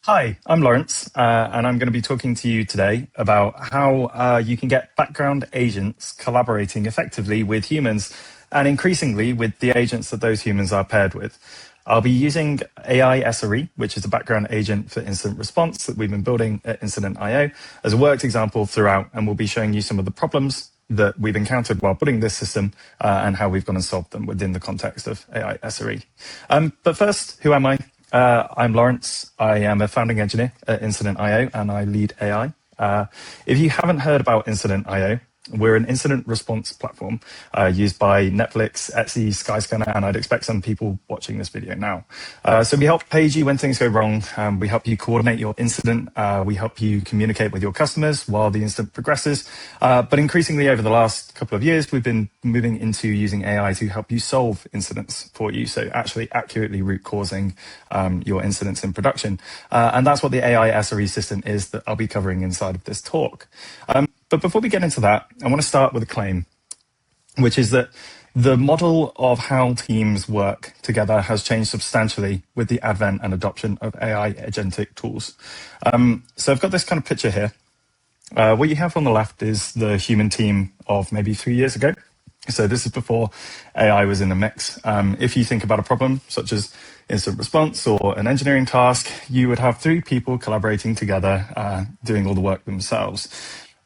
Hi, I'm Lawrence, and I'm going to be talking to you today about how you can get background agents collaborating effectively with humans and increasingly with the agents that those humans are paired with. I'll be using AI SRE, which is a background agent for incident response that we've been building at Incident.io as a worked example throughout, and we'll be showing you some of the problems that we've encountered while building this system and how we've gone and solved them within the context of AI SRE. But first, who am I? I'm Lawrence. I am a founding engineer at Incident.io and I lead AI. If you haven't heard about Incident.io, we're an incident response platform used by Netflix, Etsy, Skyscanner, and I'd expect some people watching this video now. So we help page you when things go wrong. We help you coordinate your incident. We help you communicate with your customers while the incident progresses. But increasingly over the last couple of years, we've been moving into using AI to help you solve incidents for you. So actually accurately root causing your incidents in production. And that's what the AI SRE system is that I'll be covering inside of this talk. But before we get into that, I want to start with a claim, which is that the model of how teams work together has changed substantially with the advent and adoption of AI agentic tools. So I've got this kind of picture here. What you have on the left is the human team of maybe 3 years ago. So this is before AI was in the mix. If you think about a problem such as incident response or an engineering task, you would have 3 people collaborating together, doing all the work themselves.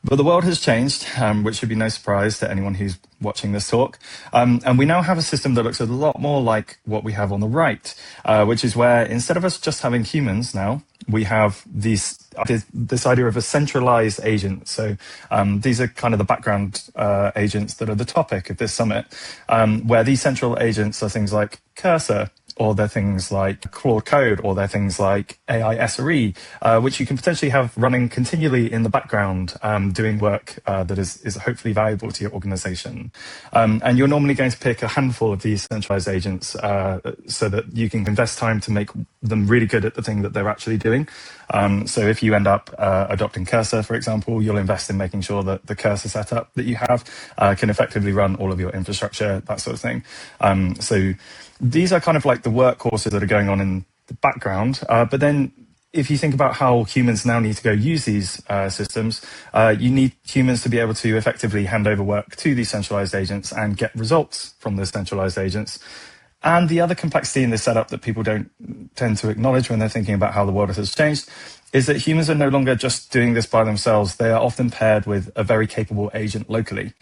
But the world has changed, which should be no surprise to anyone who's watching this talk. And we now have a system that looks a lot more like what we have on the right, which is where instead of us just having humans now, we have this idea of a centralized agent. So these are kind of the background agents that are the topic of this summit, where these central agents are things like Cursor, or they're things like Claude Code, or they're things like AI SRE, which you can potentially have running continually in the background, doing work that is hopefully valuable to your organization. And you're normally going to pick a handful of these centralized agents so that you can invest time to make them really good at the thing that they're actually doing. So if you end up adopting Cursor, for example, you'll invest in making sure that the Cursor setup that you have can effectively run all of your infrastructure, that sort of thing. So these are kind of like the workhorses that are going on in the background. But then if you think about how humans now need to go use these systems, you need humans to be able to effectively hand over work to these centralized agents and get results from those centralized agents. And the other complexity in this setup that people don't tend to acknowledge when they're thinking about how the world has changed is that humans are no longer just doing this by themselves. They are often paired with a very capable agent locally.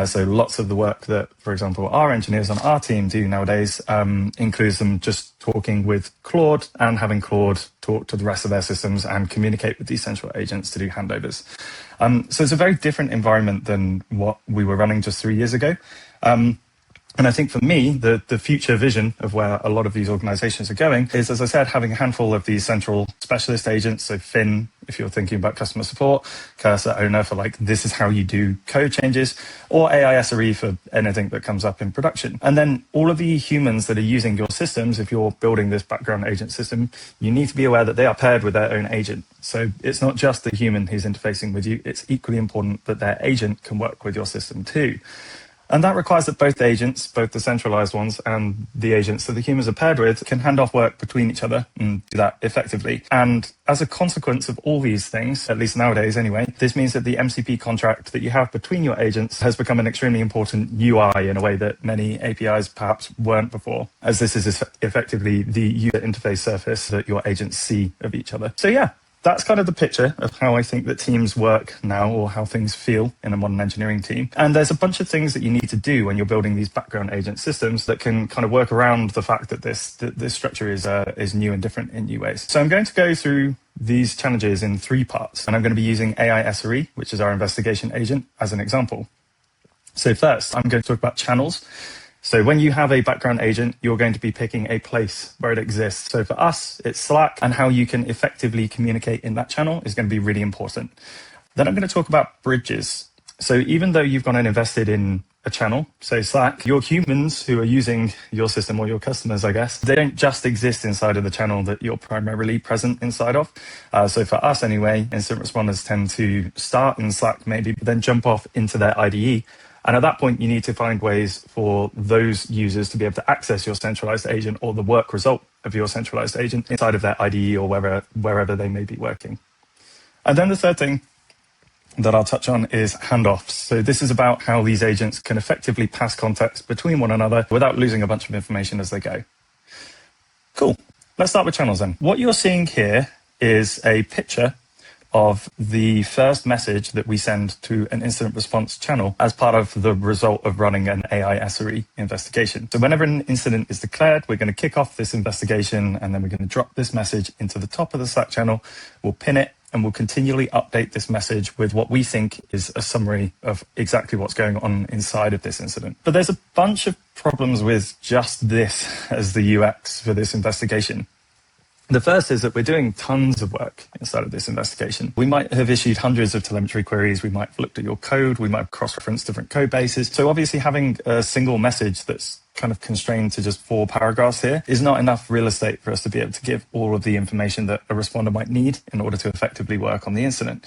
So lots of the work that, for example, our engineers on our team do nowadays includes them just talking with Claude and having Claude talk to the rest of their systems and communicate with these central agents to do handovers. So it's a very different environment than what we were running just 3 years ago. And I think for me, the future vision of where a lot of these organizations are going is, as I said, having a handful of these central specialist agents. So Finn, if you're thinking about customer support, Cursor owner for like, this is how you do code changes, or AI SRE for anything that comes up in production. And then all of the humans that are using your systems, if you're building this background agent system, you need to be aware that they are paired with their own agent. So it's not just the human who's interfacing with you. It's equally important that their agent can work with your system too. And that requires that both agents, both the centralized ones and the agents that the humans are paired with, can hand off work between each other and do that effectively. And as a consequence of all these things, at least nowadays anyway, this means that the MCP contract that you have between your agents has become an extremely important UI in a way that many APIs perhaps weren't before, as this is effectively the user interface surface that your agents see of each other. So yeah. That's kind of the picture of how I think that teams work now, or how things feel in a modern engineering team. And there's a bunch of things that you need to do when you're building these background agent systems that can kind of work around the fact that this structure is new and different in new ways. So I'm going to go through these challenges in 3 parts, and I'm going to be using AI SRE, which is our investigation agent, as an example. So first, I'm going to talk about channels. So when you have a background agent, you're going to be picking a place where it exists. So for us, it's Slack, and how you can effectively communicate in that channel is going to be really important. Then I'm going to talk about bridges. So even though you've gone and invested in a channel, say Slack, your humans who are using your system, or your customers, I guess, they don't just exist inside of the channel that you're primarily present inside of. So for us anyway, incident responders tend to start in Slack maybe, but then jump off into their IDE And at that point, you need to find ways for those users to be able to access your centralized agent or the work result of your centralized agent inside of their IDE or wherever they may be working. And then the third thing that I'll touch on is handoffs. So this is about how these agents can effectively pass context between one another without losing a bunch of information as they go. Cool. Let's start with channels then. What you're seeing here is a picture of the first message that we send to an incident response channel as part of the result of running an AI SRE investigation. So whenever an incident is declared, we're going to kick off this investigation, and then we're going to drop this message into the top of the Slack channel. We'll pin it, and we'll continually update this message with what we think is a summary of exactly what's going on inside of this incident. But there's a bunch of problems with just this as the UX for this investigation. The first is that we're doing tons of work inside of this investigation. We might have issued hundreds of telemetry queries. We might have looked at your code. We might have cross-referenced different code bases. So obviously having a single message that's kind of constrained to just 4 paragraphs here is not enough real estate for us to be able to give all of the information that a responder might need in order to effectively work on the incident.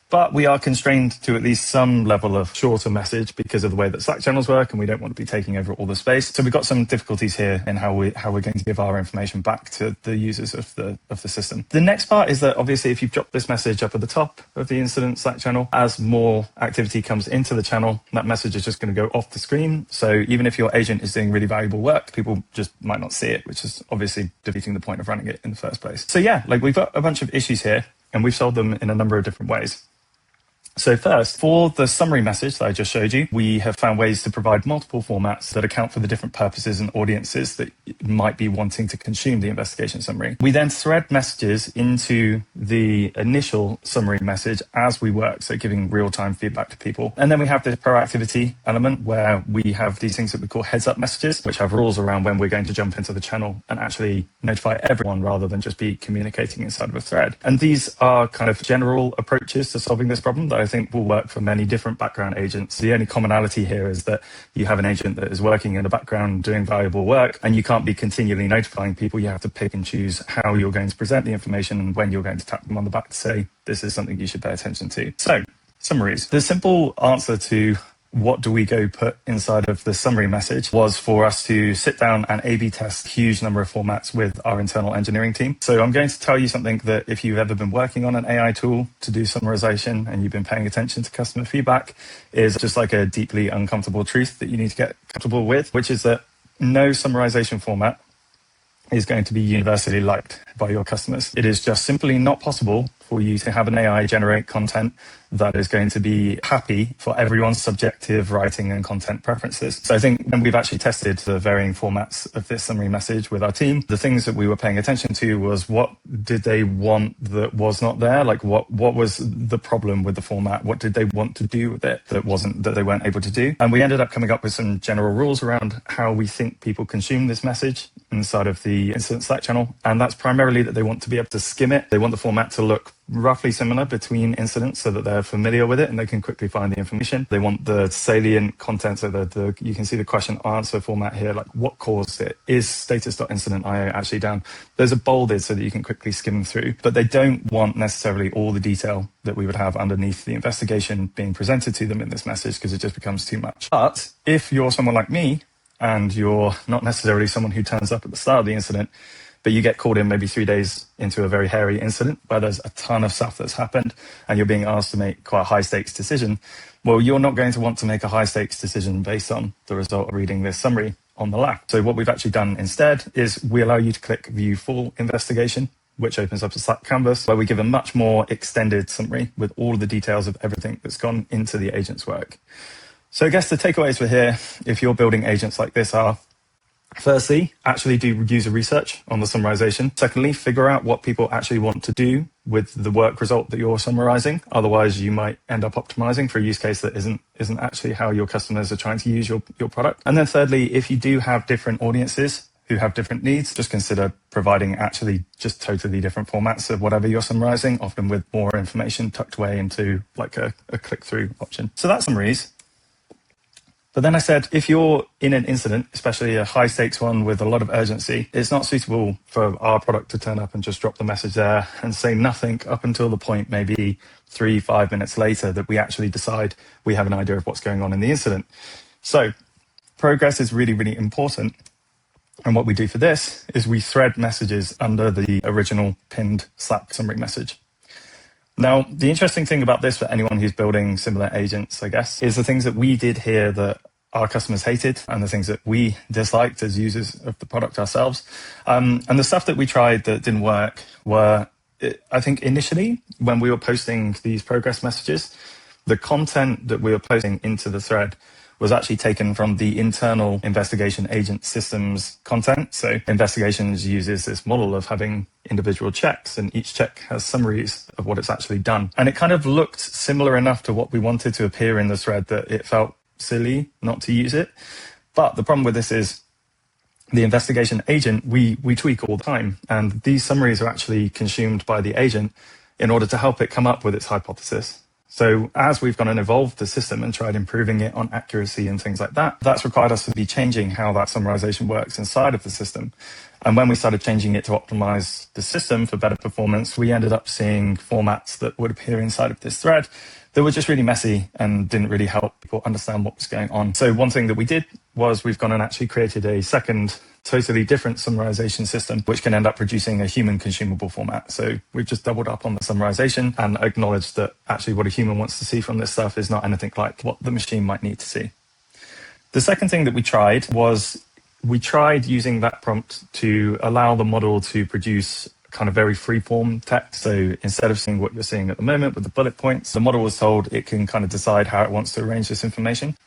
But we are constrained to at least some level of shorter message because of the way that Slack channels work, and we don't want to be taking over all the space. So we've got some difficulties here in how we're going to give our information back to the users of the system. The next part is that obviously if you've dropped this message up at the top of the incident Slack channel, as more activity comes into the channel, that message is just going to go off the screen. So even if your agent is doing really valuable work, people just might not see it, which is obviously defeating the point of running it in the first place. So yeah, like we've got a bunch of issues here, and we've solved them in a number of different ways. So first, for the summary message that I just showed you, we have found ways to provide multiple formats that account for the different purposes and audiences that might be wanting to consume the investigation summary. We then thread messages into the initial summary message as we work, so giving real-time feedback to people. And then we have the proactivity element where we have these things that we call heads-up messages, which have rules around when we're going to jump into the channel and actually notify everyone rather than just be communicating inside of a thread. And these are kind of general approaches to solving this problem that I think will work for many different background agents. The only commonality here is that you have an agent that is working in the background doing valuable work, and you can't be continually notifying people. You have to pick and choose how you're going to present the information and when you're going to tap them on the back to say, this is something you should pay attention to. So, summaries. The simple answer to what do we go put inside of the summary message was for us to sit down and A/B test a huge number of formats with our internal engineering team. So I'm going to tell you something that if you've ever been working on an AI tool to do summarization and you've been paying attention to customer feedback, is just like a deeply uncomfortable truth that you need to get comfortable with, which is that no summarization format is going to be universally liked by your customers. It is just simply not possible for you to have an AI generate content that is going to be happy for everyone's subjective writing and content preferences. So I think when we've actually tested the varying formats of this summary message with our team, the things that we were paying attention to was what did they want that was not there? Like what was the problem with the format? What did they want to do with it that they weren't able to do? And we ended up coming up with some general rules around how we think people consume this message inside of the incident Slack channel. And that's primarily that they want to be able to skim it. They want the format to look roughly similar between incidents so that they're familiar with it and they can quickly find the information. They want the salient content, so that you can see the question answer format here, like what caused it? Is status.incident.io actually down? Those are bolded so that you can quickly skim through, but they don't want necessarily all the detail that we would have underneath the investigation being presented to them in this message, because it just becomes too much. But if you're someone like me and you're not necessarily someone who turns up at the start of the incident, but you get called in maybe 3 days into a very hairy incident where there's a ton of stuff that's happened and you're being asked to make quite a high stakes decision, well, you're not going to want to make a high stakes decision based on the result of reading this summary on the left. So what we've actually done instead is we allow you to click view full investigation, which opens up a Slack canvas where we give a much more extended summary with all of the details of everything that's gone into the agent's work. So I guess the takeaways for here, if you're building agents like this, are: firstly, actually do user research on the summarization. Secondly, figure out what people actually want to do with the work result that you're summarizing. Otherwise, you might end up optimizing for a use case that isn't actually how your customers are trying to use your product. And then thirdly, if you do have different audiences who have different needs, just consider providing actually just totally different formats of whatever you're summarizing, often with more information tucked away into like a click-through option. So that's summaries. But then I said, if you're in an incident, especially a high stakes one with a lot of urgency, it's not suitable for our product to turn up and just drop the message there and say nothing up until the point, maybe 3-5 minutes later, that we actually decide we have an idea of what's going on in the incident. So progress is really, really important. And what we do for this is we thread messages under the original pinned Slack summary message. Now, the interesting thing about this for anyone who's building similar agents, I guess, is the things that we did here that our customers hated and the things that we disliked as users of the product ourselves. And the stuff that we tried that didn't work were, I think initially, when we were posting these progress messages, the content that we were posting into the thread was actually taken from the internal investigation agent systems content. So investigations uses this model of having individual checks, and each check has summaries of what it's actually done. And it kind of looked similar enough to what we wanted to appear in the thread that it felt silly not to use it. But the problem with this is the investigation agent, we tweak all the time. And these summaries are actually consumed by the agent in order to help it come up with its hypothesis. So as we've gone and evolved the system and tried improving it on accuracy and things like that, that's required us to be changing how that summarization works inside of the system. And when we started changing it to optimize the system for better performance, we ended up seeing formats that would appear inside of this thread that were just really messy and didn't really help people understand what was going on. So one thing that we did was we've gone and actually created a second totally different summarization system, which can end up producing a human consumable format. So we've just doubled up on the summarization and acknowledged that actually what a human wants to see from this stuff is not anything like what the machine might need to see. The second thing that we tried was we tried using that prompt to allow the model to produce kind of very free-form text. So instead of seeing what you're seeing at the moment with the bullet points, the model was told it can kind of decide how it wants to arrange this information.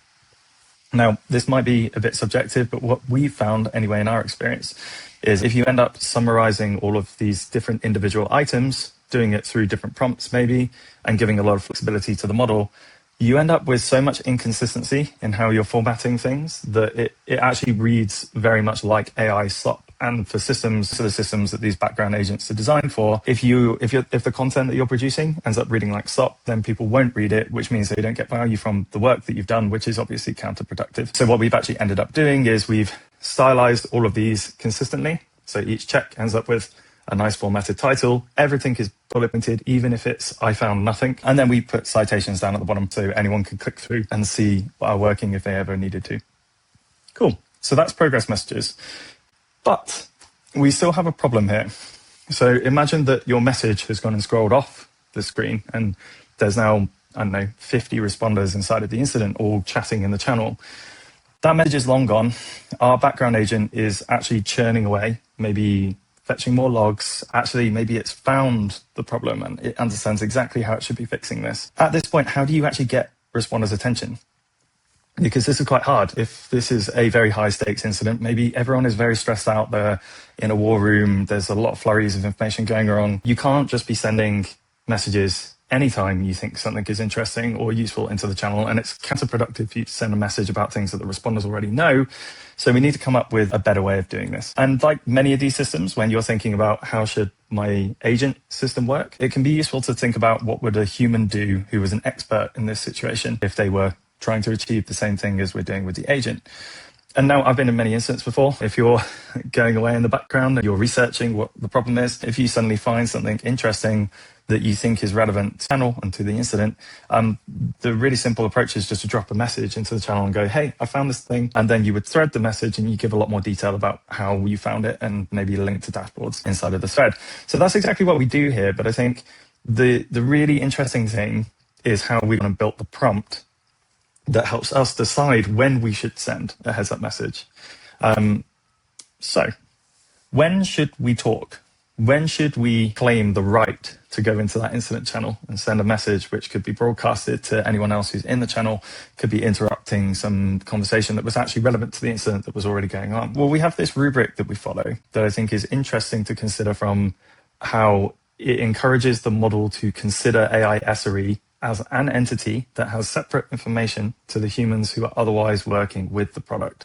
Now, this might be a bit subjective, but what we found anyway in our experience is if you end up summarizing all of these different individual items, doing it through different prompts maybe, and giving a lot of flexibility to the model, you end up with so much inconsistency in how you're formatting things that it actually reads very much like AI slop. And for systems, so the systems that these background agents are designed for, if the content that you're producing ends up reading like slop, then people won't read it, which means they don't get value from the work that you've done, which is obviously counterproductive. So what we've actually ended up doing is we've stylized all of these consistently. So each check ends up with a nice formatted title. Everything is bullet pointed, even if it's I found nothing. And then we put citations down at the bottom so anyone can click through and see what are working if they ever needed to. Cool. So that's progress messages. But we still have a problem here. So imagine that your message has gone and scrolled off the screen and there's now, 50 responders inside of the incident all chatting in the channel. That message is long gone. Our background agent is actually churning away, maybe fetching more logs. Actually, maybe it's found the problem and it understands exactly how it should be fixing this. At this point, how do you actually get responders' attention? Because this is quite hard. If this is a very high stakes incident, maybe everyone is very stressed out there in a war room. There's a lot of flurries of information going on. You can't just be sending messages anytime you think something is interesting or useful into the channel. And it's counterproductive for you to send a message about things that the responders already know. So we need to come up with a better way of doing this. And like many of these systems, when you're thinking about how should my agent system work, it can be useful to think about what would a human do who was an expert in this situation if they were trying to achieve the same thing as we're doing with the agent. And now I've been in many incidents before. If you're going away in the background and you're researching what the problem is, if you suddenly find something interesting that you think is relevant to the channel and to the incident, the really simple approach is just to drop a message into the channel and go, hey, I found this thing. And then you would thread the message and you give a lot more detail about how you found it and maybe link to dashboards inside of the thread. So that's exactly what we do here. But I think the really interesting thing is how we've built the prompt that helps us decide when we should send a heads up message. So when should we talk? When should we claim the right to go into that incident channel and send a message which could be broadcasted to anyone else who's in the channel, could be interrupting some conversation that was actually relevant to the incident that was already going on? Well, we have this rubric that we follow that I think is interesting to consider from how it encourages the model to consider AI SRE as an entity that has separate information to the humans who are otherwise working with the product.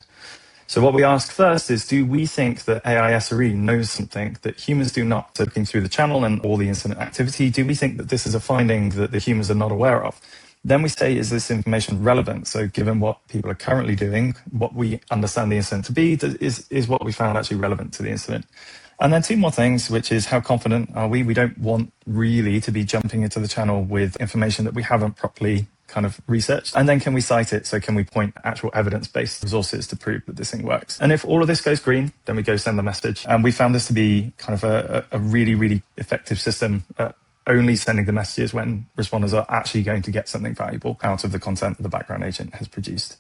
So what we ask first is, do we think that AI SRE knows something that humans do not? So looking through the channel and all the incident activity, do we think that this is a finding that the humans are not aware of? Then we say, is this information relevant? So given what people are currently doing, what we understand the incident to be, is what we found actually relevant to the incident? And then two more things, which is how confident are we? We don't want really to be jumping into the channel with information that we haven't properly kind of researched. And then can we cite it? So can we point actual evidence-based resources to prove that this thing works? And if all of this goes green, then we go send the message. And we found this to be kind of a really, really effective system at only sending the messages when responders are actually going to get something valuable out of the content that the background agent has produced.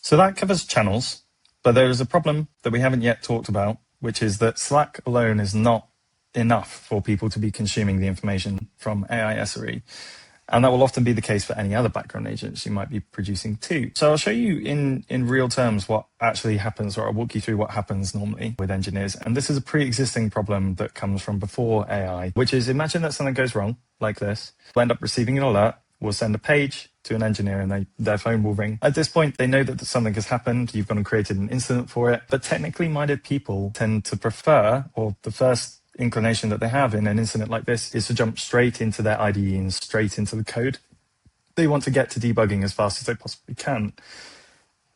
So that covers channels. But there is a problem that we haven't yet talked about, which is that Slack alone is not enough for people to be consuming the information from AI SRE. And that will often be the case for any other background agents you might be producing too. So I'll show you in real terms what actually happens, or I'll walk you through what happens normally with engineers. And this is a pre-existing problem that comes from before AI, which is, imagine that something goes wrong like this. We'll end up receiving an alert. We'll send a page to an engineer and their phone will ring. At this point, they know that something has happened. You've gone and created an incident for it. But technically minded people tend to prefer, or the first inclination that they have in an incident like this is to jump straight into their IDE and straight into the code. They want to get to debugging as fast as they possibly can.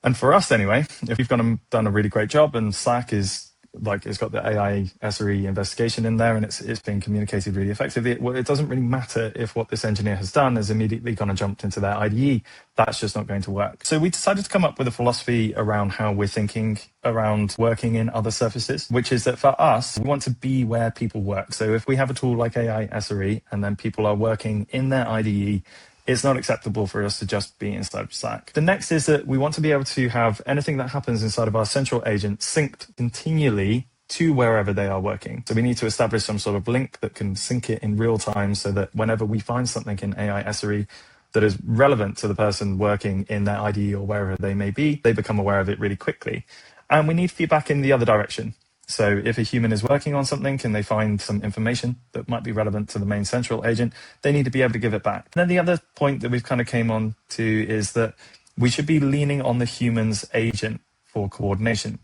And for us anyway, if we've gone and done a really great job and Slack is like, it's got the AI SRE investigation in there and it's being communicated really effectively, it doesn't really matter if what this engineer has done is immediately gone and jumped into their IDE. That's just not going to work. So we decided to come up with a philosophy around how we're thinking around working in other surfaces, which is that for us, we want to be where people work. So if we have a tool like AI SRE and then people are working in their IDE, it's not acceptable for us to just be inside of Slack. The next is that we want to be able to have anything that happens inside of our central agent synced continually to wherever they are working. So we need to establish some sort of link that can sync it in real time so that whenever we find something in AI SRE that is relevant to the person working in their IDE or wherever they may be, they become aware of it really quickly. And we need feedback in the other direction. So if a human is working on something, can they find some information that might be relevant to the main central agent? They need to be able to give it back. And then the other point that we've kind of came on to is that we should be leaning on the human's agent for coordination.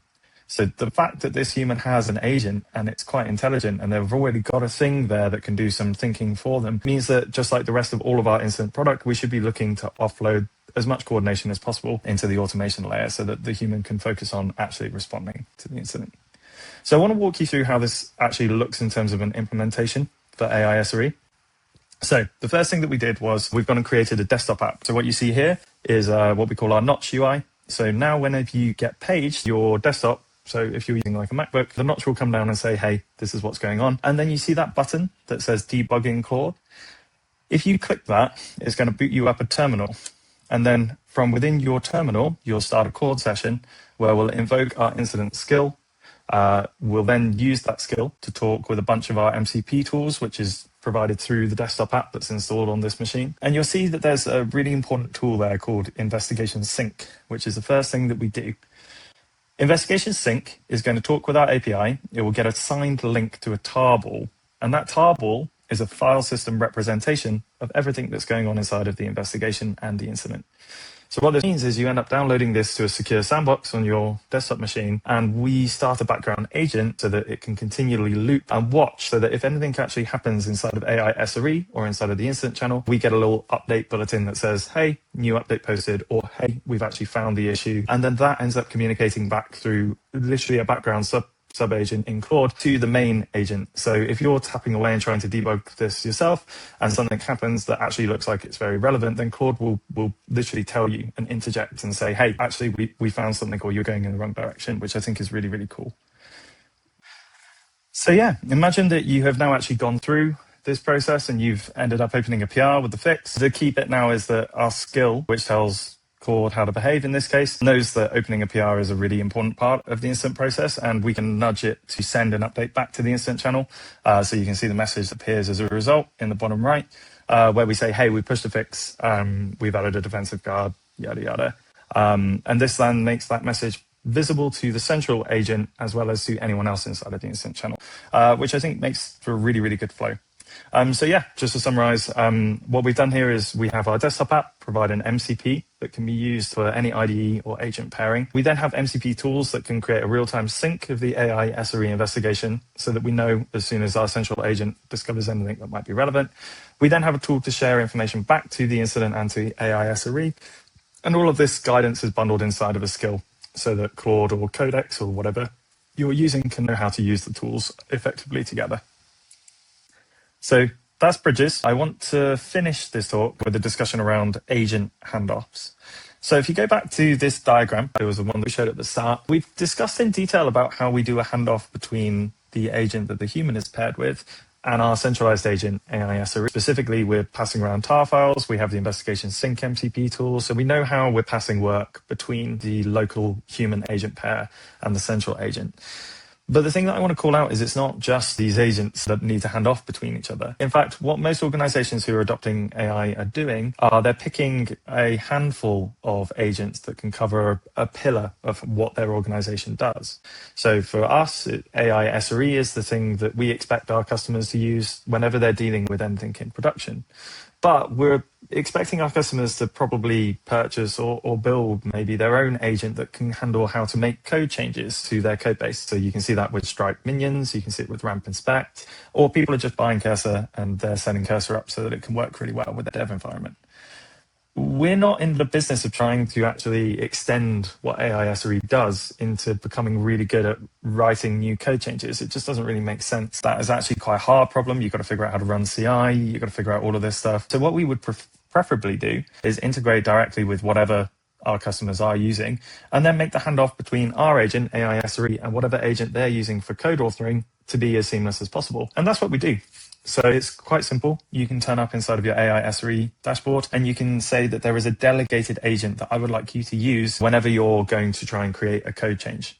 So the fact that this human has an agent and it's quite intelligent and they've already got a thing there that can do some thinking for them means that just like the rest of all of our incident product, we should be looking to offload as much coordination as possible into the automation layer so that the human can focus on actually responding to the incident. So I want to walk you through how this actually looks in terms of an implementation for AI SRE. So the first thing that we did was we've gone and created a desktop app. So what you see here is what we call our notch UI. So now whenever you get paged, your desktop, so if you're using like a MacBook, the notch will come down and say, hey, this is what's going on. And then you see that button that says debugging Claude. If you click that, it's going to boot you up a terminal. And then from within your terminal, you'll start a Claude session where we'll invoke our incident skill. We'll then use that skill to talk with a bunch of our MCP tools, which is provided through the desktop app that's installed on this machine. And you'll see that there's a really important tool there called Investigation Sync, which is the first thing that we do. Investigation Sync is going to talk with our API. It will get a signed link to a tarball, and that tarball is a file system representation of everything that's going on inside of the investigation and the incident. So what this means is you end up downloading this to a secure sandbox on your desktop machine, and we start a background agent so that it can continually loop and watch so that if anything actually happens inside of AI SRE or inside of the incident channel, we get a little update bulletin that says, hey, new update posted, or hey, we've actually found the issue. And then that ends up communicating back through literally a background sub-agent in Claude to the main agent. So if you're tapping away and trying to debug this yourself and something happens that actually looks like it's very relevant, then Claude will literally tell you and interject and say, hey, actually, we found something or you're going in the wrong direction, which I think is really, really cool. So yeah, imagine that you have now actually gone through this process and you've ended up opening a PR with the fix. The key bit now is that our skill, which tells Claude how to behave in this case, knows that opening a PR is a really important part of the incident process, and we can nudge it to send an update back to the incident channel. So you can see the message that appears as a result in the bottom right, where we say, hey, we pushed a fix, we've added a defensive guard, yada, yada. And this then makes that message visible to the central agent as well as to anyone else inside of the incident channel, which I think makes for a really, really good flow. So yeah, just to summarize, what we've done here is we have our desktop app provide an MCP that can be used for any IDE or agent pairing. We then have MCP tools that can create a real-time sync of the AI SRE investigation so that we know as soon as our central agent discovers anything that might be relevant. We then have a tool to share information back to the incident and to AI SRE. And all of this guidance is bundled inside of a skill so that Claude or Codex or whatever you're using can know how to use the tools effectively together. So that's bridges. I want to finish this talk with a discussion around agent handoffs. So if you go back to this diagram, it was the one that we showed at the start, we've discussed in detail about how we do a handoff between the agent that the human is paired with and our centralized agent, AI SRE. Specifically, we're passing around tar files. We have the investigation sync MCP tool. So we know how we're passing work between the local human agent pair and the central agent. But the thing that I want to call out is it's not just these agents that need to hand off between each other. In fact, what most organizations who are adopting AI are doing are they're picking a handful of agents that can cover a pillar of what their organization does. So for us, AI SRE is the thing that we expect our customers to use whenever they're dealing with anything in production. But we're expecting our customers to probably purchase or build maybe their own agent that can handle how to make code changes to their code base. So you can see that with Stripe minions, you can see it with Ramp Inspect, or people are just buying Cursor and they're setting Cursor up so that it can work really well with their dev environment. We're not in the business of trying to actually extend what AI SRE does into becoming really good at writing new code changes. It just doesn't really make sense. That is actually quite a hard problem. You've got to figure out how to run CI. You've got to figure out all of this stuff. So what we would preferably do is integrate directly with whatever our customers are using, and then make the handoff between our agent, AI SRE, and whatever agent they're using for code authoring to be as seamless as possible. And that's what we do. So it's quite simple. You can turn up inside of your AI SRE dashboard and you can say that there is a delegated agent that I would like you to use whenever you're going to try and create a code change.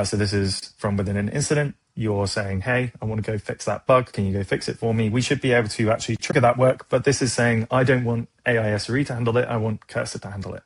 So this is from within an incident. You're saying, hey, I want to go fix that bug. Can you go fix it for me? We should be able to actually trigger that work. But this is saying, I don't want AI SRE to handle it. I want Cursor to handle it.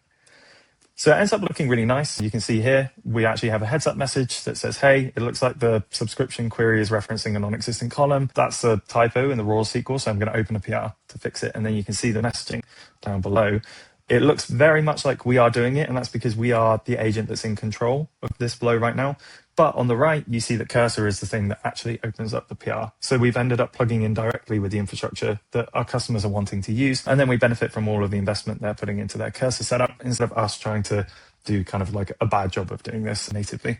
So it ends up looking really nice. You can see here, we actually have a heads up message that says, hey, it looks like the subscription query is referencing a non-existent column. That's a typo in the raw SQL. So I'm going to open a PR to fix it. And then you can see the messaging down below. It looks very much like we are doing it. And that's because we are the agent that's in control of this flow right now. But on the right, you see that Cursor is the thing that actually opens up the PR. So we've ended up plugging in directly with the infrastructure that our customers are wanting to use. And then we benefit from all of the investment they're putting into their Cursor setup instead of us trying to do kind of like a bad job of doing this natively.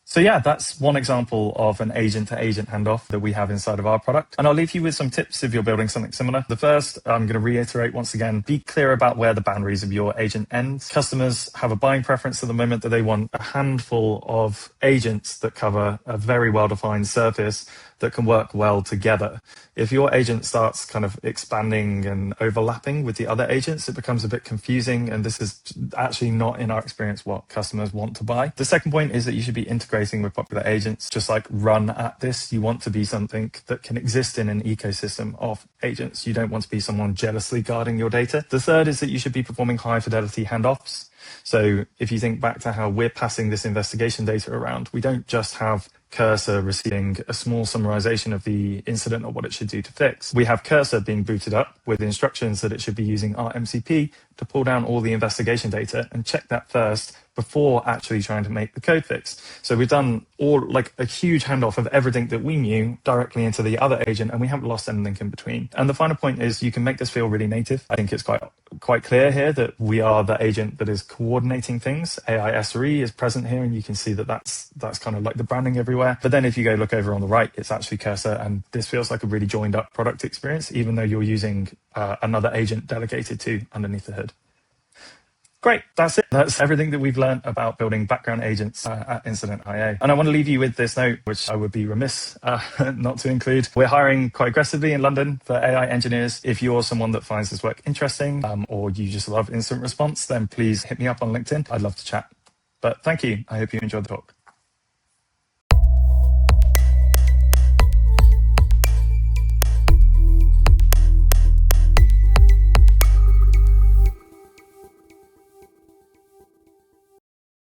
So yeah, that's one example of an agent-to-agent handoff that we have inside of our product. And I'll leave you with some tips if you're building something similar. The first, I'm going to reiterate once again, be clear about where the boundaries of your agent ends. Customers have a buying preference at the moment that they want a handful of agents that cover a very well-defined surface that can work well together. If your agent starts kind of expanding and overlapping with the other agents, it becomes a bit confusing. And this is actually not, in our experience, what customers want to buy. The second point is that you should be integrating with popular agents, just like run at this. You want to be something that can exist in an ecosystem of agents. You don't want to be someone jealously guarding your data. The third is that you should be performing high fidelity handoffs. So if you think back to how we're passing this investigation data around, we don't just have Cursor receiving a small summarization of the incident or what it should do to fix. We have Cursor being booted up with instructions that it should be using our MCP to pull down all the investigation data and check that first before actually trying to make the code fix. So we've done all like a huge handoff of everything that we knew directly into the other agent, and we haven't lost anything in between. And the final point is you can make this feel really native. I think it's quite clear here that we are the agent that is coordinating things. AI SRE is present here, and you can see that that's kind of like the branding everywhere. But then if you go look over on the right, it's actually Cursor, and this feels like a really joined up product experience, even though you're using another agent delegated to underneath the hood. Great, that's it. That's everything that we've learned about building background agents at Incident IA. And I want to leave you with this note, which I would be remiss not to include. We're hiring quite aggressively in London for AI engineers. If you're someone that finds this work interesting or you just love instant response, then please hit me up on LinkedIn. I'd love to chat. But thank you. I hope you enjoyed the talk.